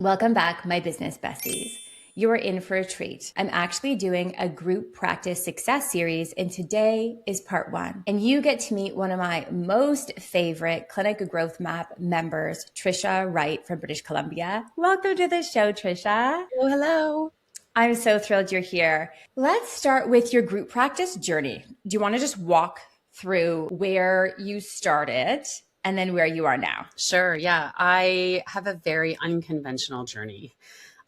Welcome back, my business besties. You are in for a treat. I'm actually doing a group practice success series, and today is part one. And you get to meet one of my most favorite Clinic Growth Map members, Tricia Wright from British Columbia. Welcome to the show, Tricia. Oh, hello. I'm so thrilled you're here. Let's start with your group practice journey. Do you want to just walk through where you started and then where you are now? Sure. Yeah. I have a very unconventional journey.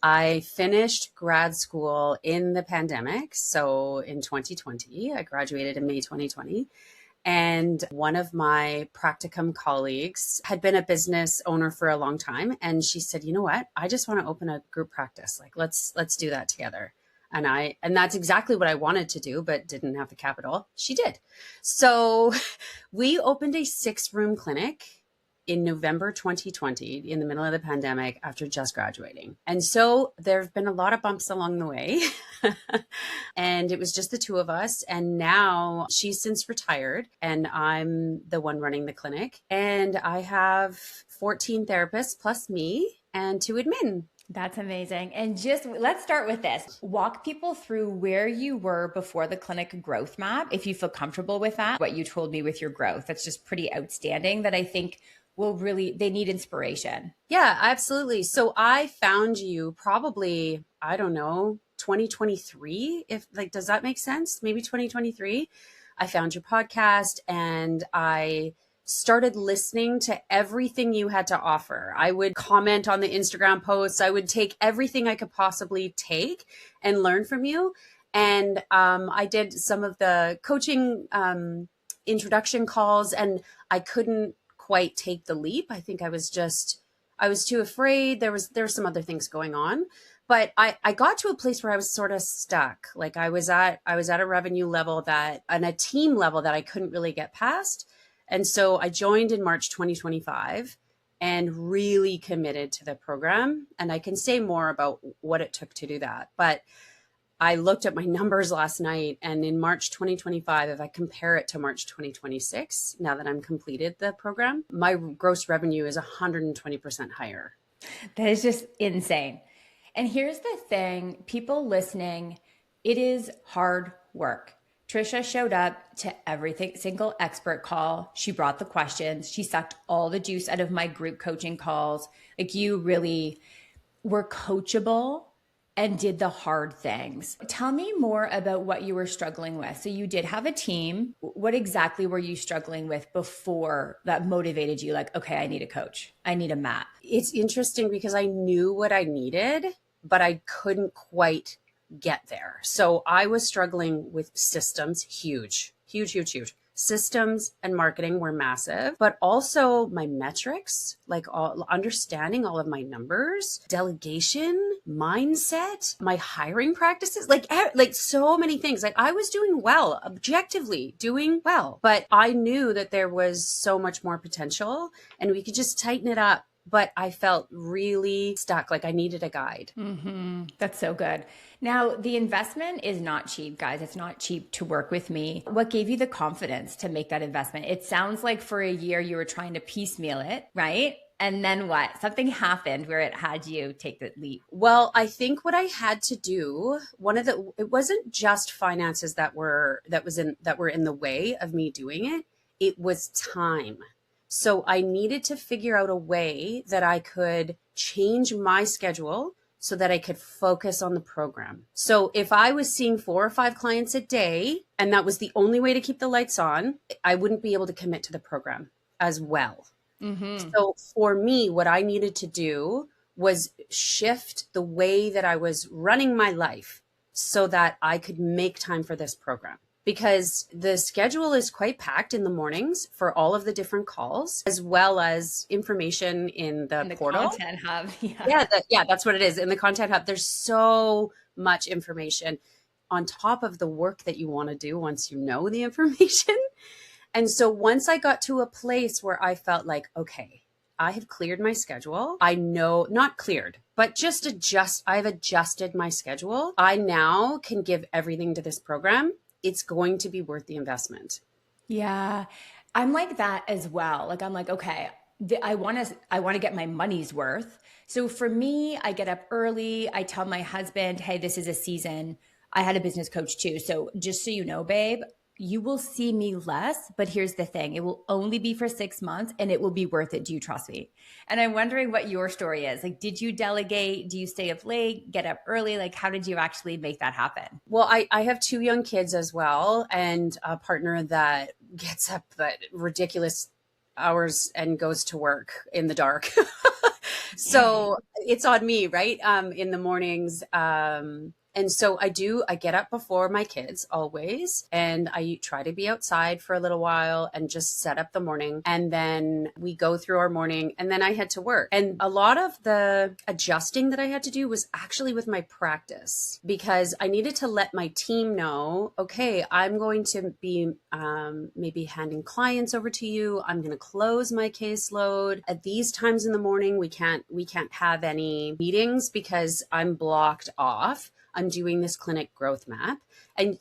I finished grad school in the pandemic. So in 2020, I graduated in May 2020. And one of my practicum colleagues had been a business owner for a long time. And she said, you know what? I just want to open a group practice. Like, let's do that together. And that's exactly what I wanted to do, but didn't have the capital. She did. So we opened a 6-room clinic in November 2020, in the middle of the pandemic, after just graduating. And so there have been a lot of bumps along the way. And it was just the two of us. And now she's since retired and I'm the one running the clinic. And I have 14 therapists plus me and 2 admin. That's amazing. And just let's start with this. Walk people through where you were before the clinic growth map, if you feel comfortable with that, what you told me with your growth. That's just pretty outstanding that I think they need inspiration. Yeah, absolutely. So I found you probably, I don't know, 2023, does that make sense? Maybe 2023. I found your podcast and I started listening to everything you had to offer. I would comment on the Instagram posts. I would take everything I could possibly take and learn from you. And I did some of the coaching introduction calls and I couldn't quite take the leap. I think I was too afraid. There were some other things going on, but I got to a place where I was sort of stuck. Like I was at a revenue level and a team level that I couldn't really get past. And so I joined in March 2025 and really committed to the program. And I can say more about what it took to do that. But I looked at my numbers last night and in March 2025, if I compare it to March 2026, now that I'm completed the program, my gross revenue is 120% higher. That is just insane. And here's the thing, people listening, it is hard work. Tricia showed up to every single expert call. She brought the questions. She sucked all the juice out of my group coaching calls. Like you really were coachable and did the hard things. Tell me more about what you were struggling with. So you did have a team. What exactly were you struggling with before that motivated you? Like, okay, I need a coach. I need a map. It's interesting because I knew what I needed, but I couldn't quite get there. So I was struggling with systems, huge. Systems and marketing were massive, but also my metrics, understanding all of my numbers, delegation, mindset, my hiring practices, like so many things. Like I was doing well, objectively doing well, but I knew that there was so much more potential and we could just tighten it up. But I felt really stuck, like I needed a guide. Mm-hmm. That's so good. Now, the investment is not cheap, guys. It's not cheap to work with me. What gave you the confidence to make that investment? It sounds like for a year you were trying to piecemeal it, right? And then what? Something happened where it had you take the leap. Well, I think what I had to do, it wasn't just finances that were in the way of me doing it. It was time. So I needed to figure out a way that I could change my schedule so that I could focus on the program. So if I was seeing 4 or 5 clients a day, and that was the only way to keep the lights on, I wouldn't be able to commit to the program as well. Mm-hmm. So for me, what I needed to do was shift the way that I was running my life so that I could make time for this program. Because the schedule is quite packed in the mornings for all of the different calls, as well as information in the portal. Content hub. Yeah, that's what it is. In the content hub, there's so much information on top of the work that you want to do once you know the information. And so once I got to a place where I felt like, okay, I have cleared my schedule. I know, not cleared, but I've adjusted my schedule. I now can give everything to this program. It's going to be worth the investment. Yeah, I'm like that as well. Like, I'm like, okay, I want to get my money's worth. So for me, I get up early. I tell my husband, hey, this is a season. I had a business coach too. So just so you know, babe, you will see me less, but here's the thing. It will only be for 6 months and it will be worth it. Do you trust me? And I'm wondering what your story is. Like, did you delegate? Do you stay up late, get up early? Like, how did you actually make that happen? Well, I have two young kids as well, and a partner that gets up at ridiculous hours and goes to work in the dark. So it's on me, right? In the mornings. And so I get up before my kids always, and I try to be outside for a little while and just set up the morning. And then we go through our morning, and then I head to work. And a lot of the adjusting that I had to do was actually with my practice, because I needed to let my team know, okay, I'm going to be maybe handing clients over to you. I'm going to close my caseload at these times in the morning. We can't have any meetings because I'm blocked off. I'm doing this clinic growth map. And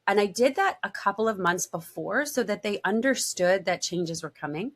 I did that a couple of months before so that they understood that changes were coming,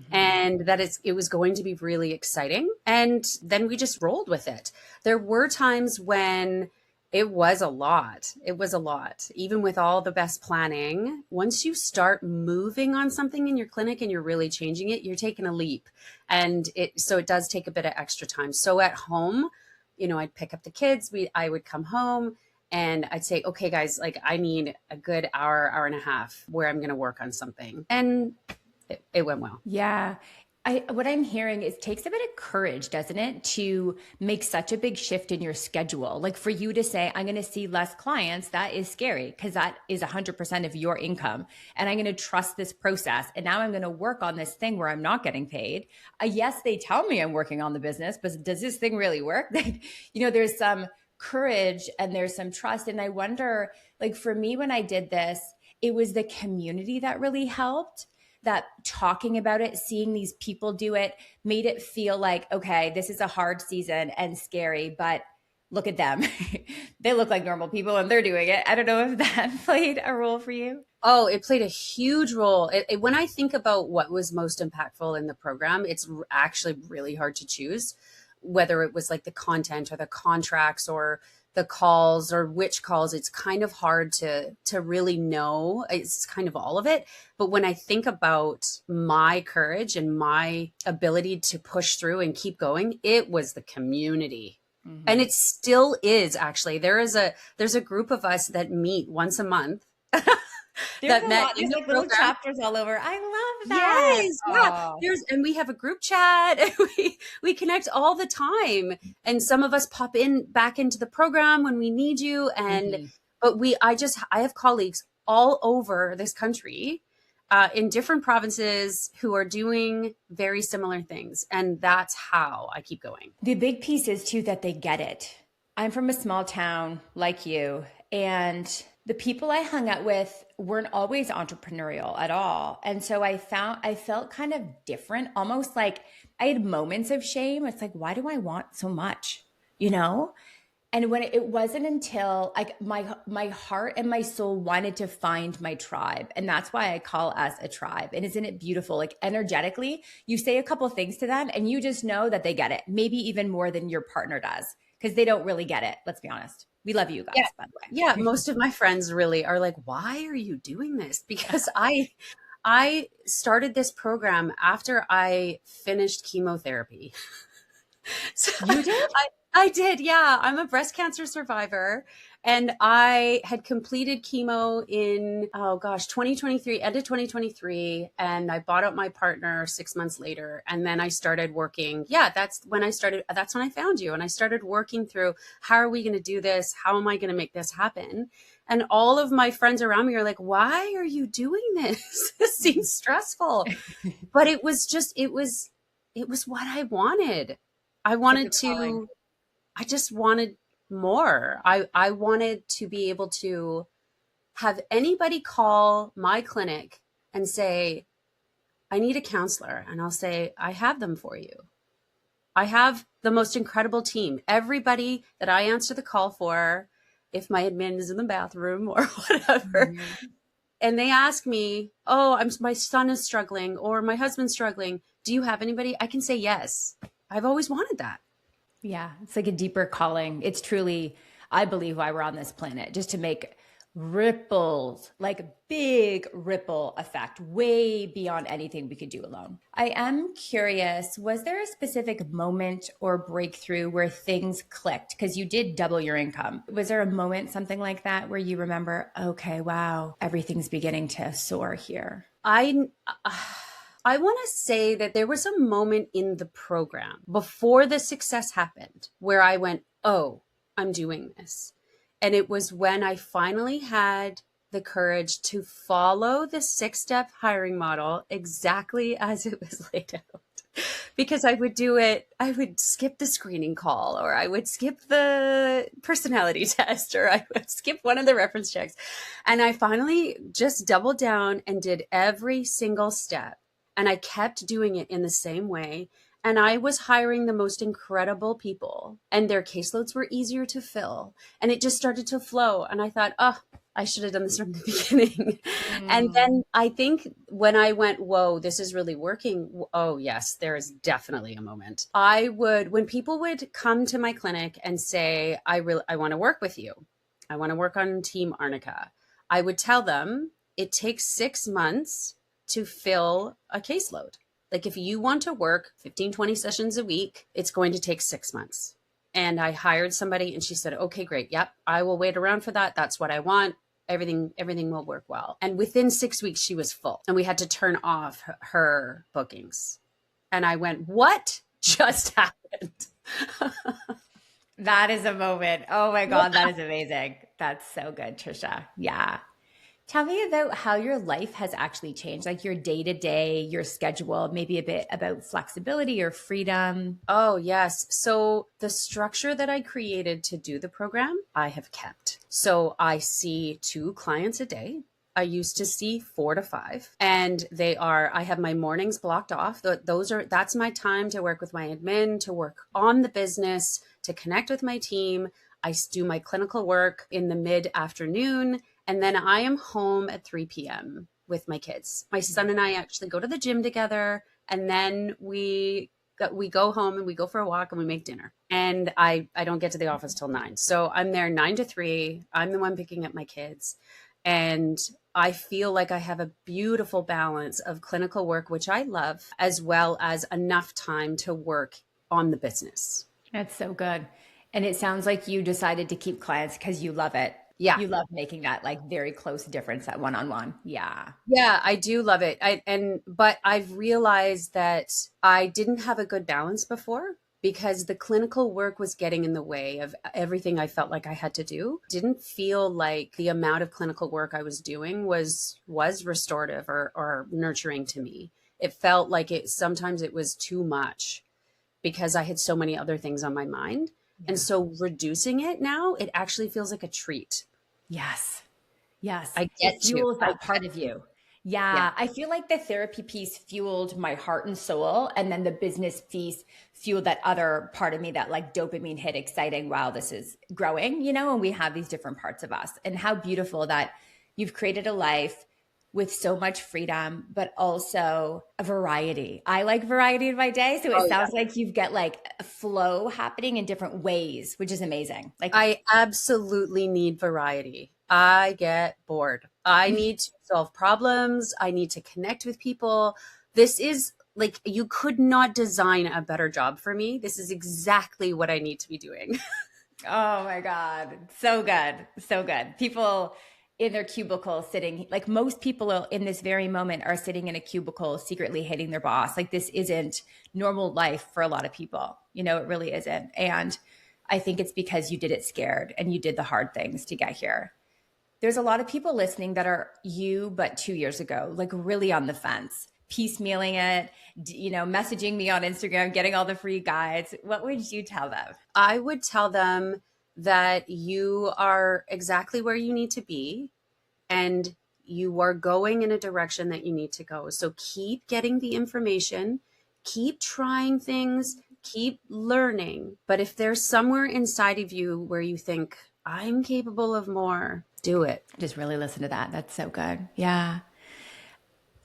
and that it was going to be really exciting. And then we just rolled with it. There were times when it was a lot. It was a lot. Even with all the best planning, once you start moving on something in your clinic and you're really changing it, you're taking a leap. And it does take a bit of extra time. So at home, I'd pick up the kids. I would come home and I'd say, okay, guys, like I need a good hour and a half where I'm going to work on something. And it went well. Yeah. What I'm hearing is it takes a bit of courage, doesn't it, to make such a big shift in your schedule? Like for you to say, I'm going to see less clients, that is scary because that is 100% of your income. And I'm going to trust this process. And now I'm going to work on this thing where I'm not getting paid. Yes, they tell me I'm working on the business, but does this thing really work? There's some courage and there's some trust. And I wonder, like for me, when I did this, it was the community that really helped. That talking about it, seeing these people do it, made it feel like, okay, this is a hard season and scary, but look at them. They look like normal people and they're doing it. I don't know if that played a role for you. Oh, it played a huge role. When I think about what was most impactful in the program, it's actually really hard to choose, whether it was like the content or the contracts or the calls or which calls. It's kind of hard to really know. It's kind of all of it. But when I think about my courage and my ability to push through and keep going, it was the community. And it still is, actually. There's a group of us that meet once a month. There's like little chapters all over. I love that. Yes, yeah. And we have a group chat. We connect all the time, and some of us pop back into the program when we need you. And but I have colleagues all over this country, in different provinces who are doing very similar things, and that's how I keep going. The big piece is too that they get it. I'm from a small town like you, and the people I hung out with weren't always entrepreneurial at all. And so I felt kind of different, almost like I had moments of shame. It's like, why do I want so much? And when it wasn't until like my heart and my soul wanted to find my tribe. And that's why I call us a tribe. And isn't it beautiful? Like energetically, you say a couple things to them and you just know that they get it, maybe even more than your partner does, because they don't really get it. Let's be honest. We love you guys, by the way. Yeah, most of my friends really are like, why are you doing this? Because I started this program after I finished chemotherapy. So you did? I did, yeah. I'm a breast cancer survivor, and I had completed chemo in, 2023, end of 2023, and I bought out my partner 6 months later, and then I started working. Yeah, that's when I found you, and I started working through, how are we going to do this? How am I going to make this happen? And all of my friends around me are like, why are you doing this? This seems stressful. But it was what I wanted. I just wanted more. I wanted to be able to have anybody call my clinic and say, I need a counselor. And I'll say, I have them for you. I have the most incredible team. Everybody that I answer the call for, if my admin is in the bathroom or whatever, and they ask me, my son is struggling or my husband's struggling, do you have anybody? I can say yes. I've always wanted that. Yeah, it's like a deeper calling. It's truly, I believe, why we're on this planet, just to make ripples, like big ripple effect, way beyond anything we could do alone. I am curious, was there a specific moment or breakthrough where things clicked? Because you did double your income. Was there a moment, something like that, where you remember, okay, wow, everything's beginning to soar here? I want to say that there was a moment in the program before the success happened where I went, oh, I'm doing this. And it was when I finally had the courage to follow the 6-step hiring model exactly as it was laid out. Because I would do it, I would skip the screening call, or I would skip the personality test, or I would skip one of the reference checks. And I finally just doubled down and did every single step. And I kept doing it in the same way. And I was hiring the most incredible people, and their caseloads were easier to fill. And it just started to flow. And I thought, oh, I should have done this from the beginning. And then I think when I went, whoa, this is really working. Oh, yes, there is definitely a moment. When people would come to my clinic and say, I want to work with you. I want to work on Team Arnica. I would tell them it takes 6 months to fill a caseload. Like if you want to work 15, 20 sessions a week, it's going to take 6 months. And I hired somebody and she said, okay, great. Yep. I will wait around for that. That's what I want. Everything will work well. And within 6 weeks, she was full and we had to turn off her bookings. And I went, what just happened? That is a moment. Oh my God, that is amazing. That's so good, Tricia. Yeah. Tell me about how your life has actually changed, like your day to day, your schedule, maybe a bit about flexibility or freedom. Oh, yes. So the structure that I created to do the program, I have kept. So I see 2 clients a day. I used to see 4 to 5, and I have my mornings blocked off. That's my time to work with my admin, to work on the business, to connect with my team. I do my clinical work in the mid afternoon. And then I am home at 3 p.m. with my kids. My son and I actually go to the gym together, and then we go home and we go for a walk and we make dinner. And I don't get to the office till 9. So I'm there 9 to 3. I'm the one picking up my kids. And I feel like I have a beautiful balance of clinical work, which I love, as well as enough time to work on the business. That's so good. And it sounds like you decided to keep clients because you love it. Yeah. You love making that like very close difference at one-on-one. Yeah. Yeah, I do love it. But I've realized that I didn't have a good balance before because the clinical work was getting in the way of everything I felt like I had to do. Didn't feel like the amount of clinical work I was doing was restorative or nurturing to me. It felt like sometimes it was too much because I had so many other things on my mind. And so reducing it now, it actually feels like a treat. Yes. Yes. I get it fuels that part of you. Yeah. Yeah. I feel like the therapy piece fueled my heart and soul. And then the business piece fueled that other part of me, that like dopamine hit, exciting. Wow, this is growing, and we have these different parts of us. And how beautiful that you've created a life with so much freedom, but also a variety. I like variety in my day. So it sounds like you've got like a flow happening in different ways, which is amazing. Like I absolutely need variety. I get bored. I need to solve problems. I need to connect with people. This is like, you could not design a better job for me. This is exactly what I need to be doing. Oh my God. So good. So good. People in their cubicle sitting, like most people in this very moment are sitting in a cubicle secretly hating their boss. Like this isn't normal life for a lot of people. It really isn't. And I think it's because you did it scared and you did the hard things to get here. There's a lot of people listening that are you, but 2 years ago, like really on the fence, piecemealing it, messaging me on Instagram, getting all the free guides. What would you tell them? I would tell them that you are exactly where you need to be and you are going in a direction that you need to go. So keep getting the information, keep trying things, keep learning. But if there's somewhere inside of you where you think, I'm capable of more, do it. Just really listen to that. That's so good. Yeah.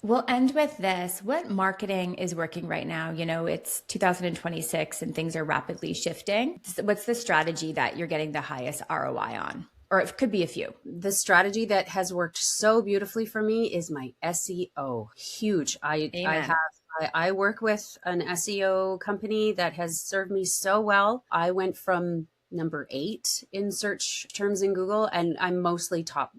We'll end with this. What marketing is working right now? You know, it's 2026 and things are rapidly shifting. What's the strategy that you're getting the highest ROI on? Or it could be a few. The strategy that has worked so beautifully for me is my SEO. Huge. Amen. I work with an SEO company that has served me so well. I went from number 8 in search terms in Google, and I'm mostly top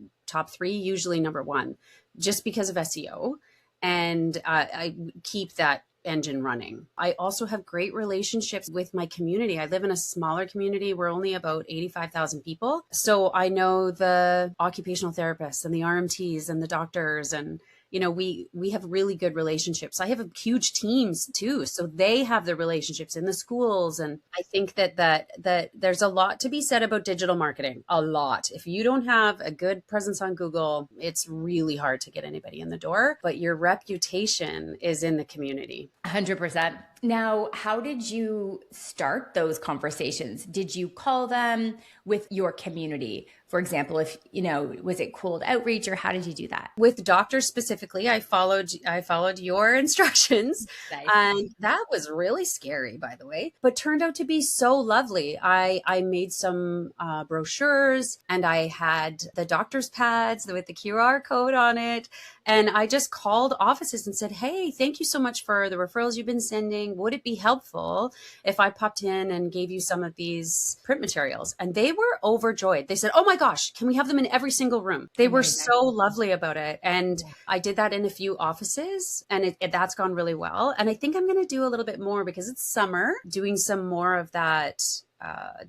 3, usually number 1, just because of SEO. And I keep that engine running. I also have great relationships with my community. I live in a smaller community. We're only about 85,000 people. So I know the occupational therapists and the RMTs and the doctors, and we have really good relationships. I have huge teams too. So they have the relationships in the schools. And I think that there's a lot to be said about digital marketing. A lot. If you don't have a good presence on Google, it's really hard to get anybody in the door, but your reputation is in the community. 100%. Now, how did you start those conversations? Did you call them with your community? For example, if, was it cold outreach, or how did you do that? With doctors specifically, I followed your instructions. Nice. And that was really scary, by the way, but turned out to be so lovely. I made some brochures, and I had the doctor's pads with the QR code on it. And I just called offices and said, hey, thank you so much for the referrals you've been sending. Would it be helpful if I popped in and gave you some of these print materials? And they were overjoyed. They said, oh my gosh, can we have them in every single room? They were so lovely about it. And I did that in a few offices, and that's gone really well. And I think I'm going to do a little bit more, because it's summer, doing some more of that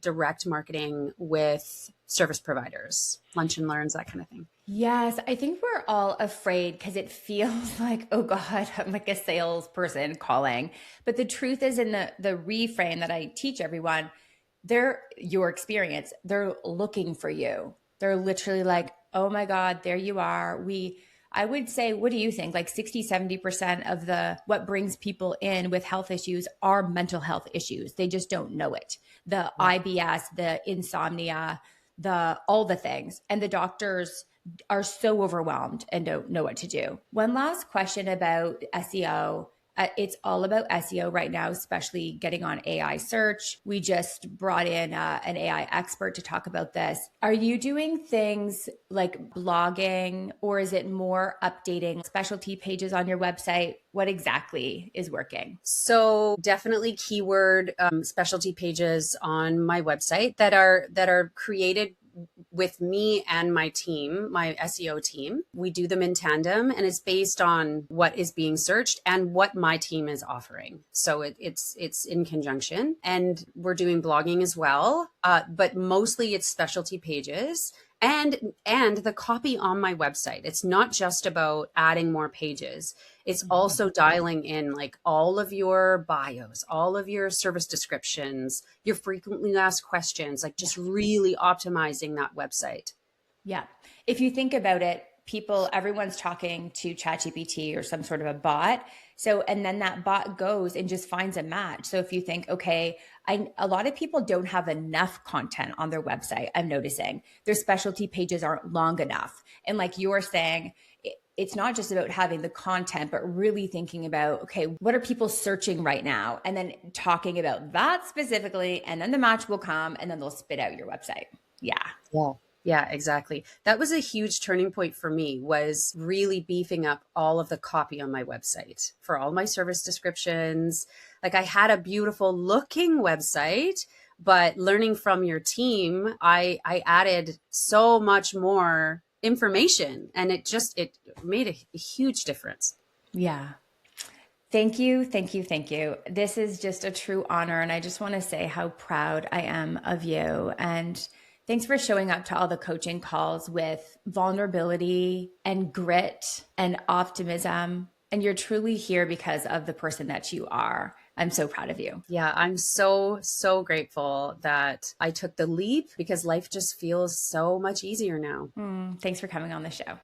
direct marketing with service providers, lunch and learns, that kind of thing. Yes, I think we're all afraid because it feels like, oh God, I'm like a salesperson calling. But the truth is, in the reframe that I teach everyone, your experience, they're looking for you. They're literally like, oh my God, there you are. I would say, what do you think? Like 60-70% of what brings people in with health issues are mental health issues. They just don't know it. The IBS, the insomnia, all the things. And the doctors are so overwhelmed and don't know what to do. One last question about SEO. It's all about SEO right now, especially getting on AI search. We just brought in an AI expert to talk about this. Are you doing things like blogging, or is it more updating specialty pages on your website? What exactly is working? So definitely keyword specialty pages on my website that are created with me and my team, my SEO team. We do them in tandem, and it's based on what is being searched and what my team is offering. So it's in conjunction, and we're doing blogging as well. But mostly it's specialty pages and the copy on my website. It's not just about adding more pages. It's also dialing in like all of your bios, all of your service descriptions, your frequently asked questions, like just really optimizing that website. Yeah. If you think about it, everyone's talking to ChatGPT or some sort of a bot. So, and then that bot goes and just finds a match. So if you think, okay, a lot of people don't have enough content on their website. I'm noticing their specialty pages aren't long enough. And like you're saying, it's not just about having the content, but really thinking about, okay, what are people searching right now? And then talking about that specifically, and then the match will come, and then they'll spit out your website. Yeah. Yeah, exactly. That was a huge turning point for me, was really beefing up all of the copy on my website for all my service descriptions. Like I had a beautiful looking website, but learning from your team, I added so much more information, and it made a huge difference. Yeah. Thank you. Thank you. Thank you. This is just a true honor. And I just want to say how proud I am of you. And thanks for showing up to all the coaching calls with vulnerability and grit and optimism. And you're truly here because of the person that you are. I'm so proud of you. Yeah, I'm so, so grateful that I took the leap, because life just feels so much easier now. Thanks for coming on the show.